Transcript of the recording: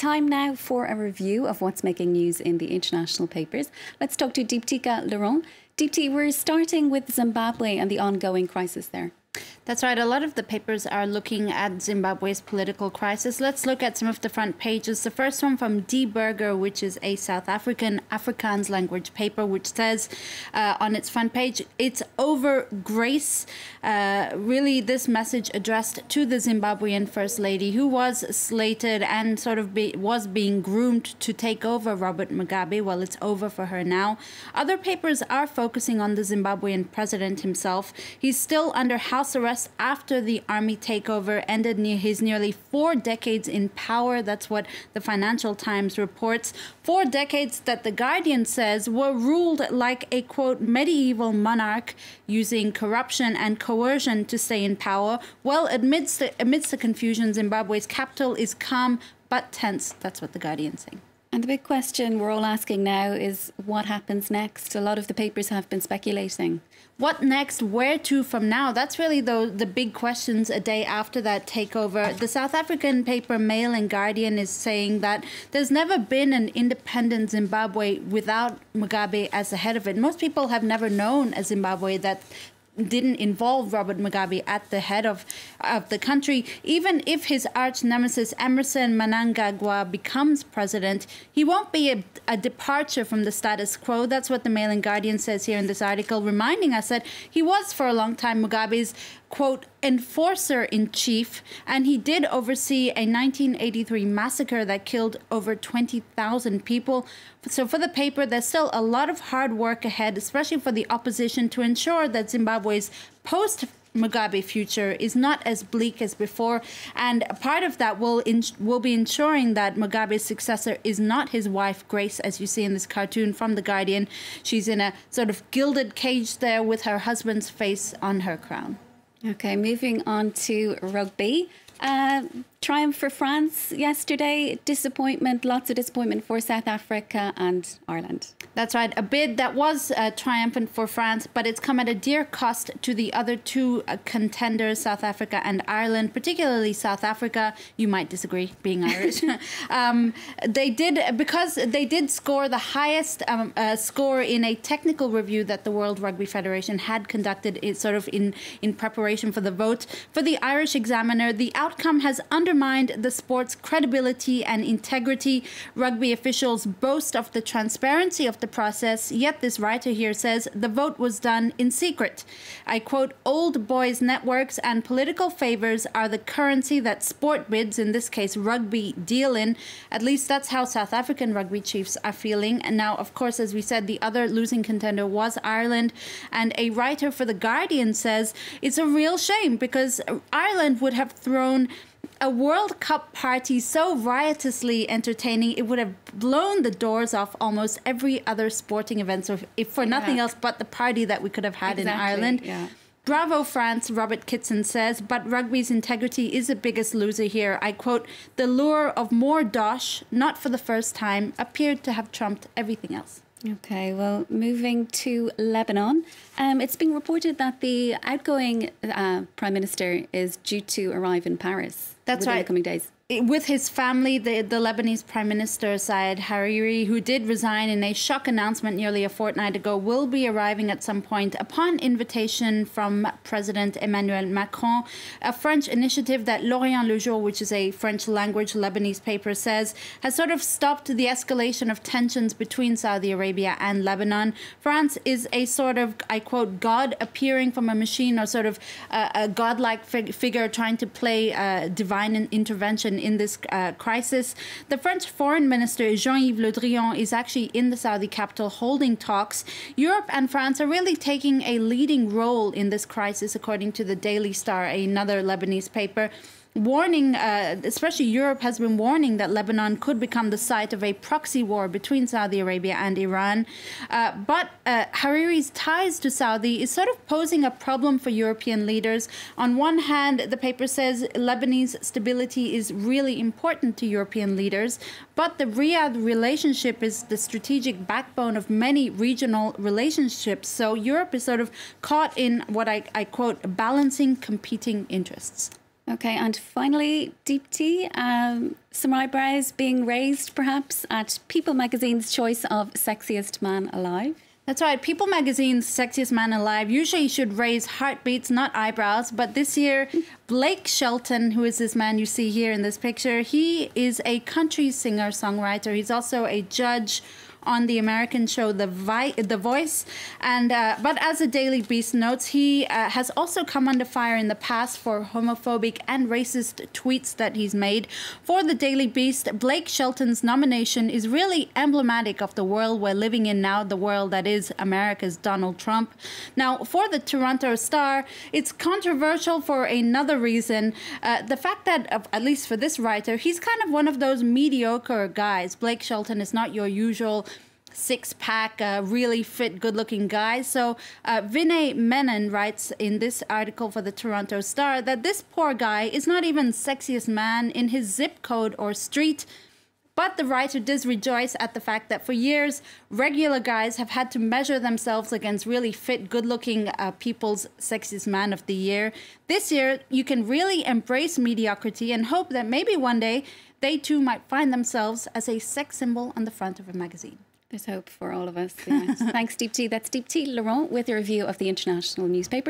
Time now for a review of what's making news in the international papers. Let's talk to Deeptika Laurent. Deepti, we're starting with Zimbabwe and the ongoing crisis there. That's right. A lot of the papers are looking at Zimbabwe's political crisis. Let's look at some of the front pages. The first one from Die Burger, which is a South African Afrikaans language paper, which says on its front page, "It's over, Grace." Really, this message addressed to the Zimbabwean First Lady, who was slated and was being groomed to take over Robert Mugabe. Well, it's over for her now. Other papers are focusing on the Zimbabwean president himself. He's still under house arrest after the army takeover ended his nearly 4 decades in power. That's what the Financial Times reports. 4 decades that The Guardian says were ruled like a, quote, medieval monarch, using corruption and coercion to stay in power. Well, amidst the confusion, Zimbabwe's capital is calm but tense. That's what The Guardian's saying. And the big question we're all asking now is what happens next? A lot of the papers have been speculating. What next? Where to from now? That's really the big questions a day after that takeover. The South African paper Mail and Guardian is saying that there's never been an independent Zimbabwe without Mugabe as the head of it. Most people have never known a Zimbabwe that didn't involve Robert Mugabe at the head of the country. Even if his arch nemesis Emmerson Mnangagwa becomes president, he won't be a departure from the status quo. That's what the Mail and Guardian says here in this article, reminding us that he was for a long time Mugabe's, quote, enforcer-in-chief, and he did oversee a 1983 massacre that killed over 20,000 people. So for the paper, there's still a lot of hard work ahead, especially for the opposition, to ensure that Zimbabwe's post-Mugabe future is not as bleak as before. And part of that will be ensuring that Mugabe's successor is not his wife, Grace, as you see in this cartoon from The Guardian. She's in a sort of gilded cage there with her husband's face on her crown. Okay, moving on to rugby. Triumph for France yesterday. Disappointment, lots of disappointment for South Africa and Ireland. That's right. A bid that was triumphant for France, but it's come at a dear cost to the other two contenders, South Africa and Ireland, particularly South Africa. You might disagree, being Irish. Because they did score the highest score in a technical review that the World Rugby Federation had conducted in preparation for the vote. For the Irish examiner, the outcome has undermined the sport's credibility and integrity. Rugby officials boast of the transparency of the process, yet this writer here says the vote was done in secret. I quote, "Old boys networks and political favors are the currency that sport bids, in this case rugby, deal in." At least that's how South African rugby chiefs are feeling. And now, of course, as we said, the other losing contender was Ireland. And a writer for The Guardian says it's a real shame because Ireland would have thrown a World Cup party so riotously entertaining, it would have blown the doors off almost every other sporting event. So if for nothing else but the party that we could have had in Ireland. Yeah. Bravo, France, Robert Kitson says, but rugby's integrity is the biggest loser here. I quote, "The lure of more dosh, not for the first time, appeared to have trumped everything else." Okay, well, moving to Lebanon. It's being reported that the outgoing Prime Minister is due to arrive in Paris. That's right. In the coming days. With his family, the Lebanese Prime Minister Saad Hariri, who did resign in a shock announcement nearly a fortnight ago, will be arriving at some point upon invitation from President Emmanuel Macron. A French initiative that L'Orient Le Jour, which is a French language Lebanese paper, says has sort of stopped the escalation of tensions between Saudi Arabia and Lebanon. France is a sort of, I quote, God appearing from a machine, or sort of a godlike figure trying to play divine intervention in this crisis. The French Foreign Minister Jean-Yves Le Drian is actually in the Saudi capital holding talks. Europe and France are really taking a leading role in this crisis, according to the Daily Star, another Lebanese paper. Warning, especially Europe has been warning that Lebanon could become the site of a proxy war between Saudi Arabia and Iran. But Hariri's ties to Saudi is sort of posing a problem for European leaders. On one hand, the paper says Lebanese stability is really important to European leaders, but the Riyadh relationship is the strategic backbone of many regional relationships. So Europe is sort of caught in what I quote, balancing competing interests. Okay, and finally, Deep T, some eyebrows being raised perhaps at People magazine's choice of Sexiest Man Alive. That's right. People magazine's Sexiest Man Alive usually should raise heartbeats, not eyebrows. But this year, Blake Shelton, who is this man you see here in this picture, he is a country singer-songwriter. He's also a judge on the American show The Voice, and but as the Daily Beast notes, he has also come under fire in the past for homophobic and racist tweets that he's made. For the Daily Beast, Blake Shelton's nomination is really emblematic of the world we're living in now, the world that is America's Donald Trump. Now, for the Toronto Star, it's controversial for another reason. The fact that, at least for this writer, he's kind of one of those mediocre guys. Blake Shelton is not your usual six-pack, really fit, good-looking guy. So Vinay Menon writes in this article for the Toronto Star that this poor guy is not even sexiest man in his zip code or street. But the writer does rejoice at the fact that for years, regular guys have had to measure themselves against really fit, good-looking people's Sexiest Man of the Year. This year, you can really embrace mediocrity and hope that maybe one day they too might find themselves as a sex symbol on the front of a magazine. There's hope for all of us. Yes. Thanks, Deep T. That's Deep T Laurent with a review of the international newspaper.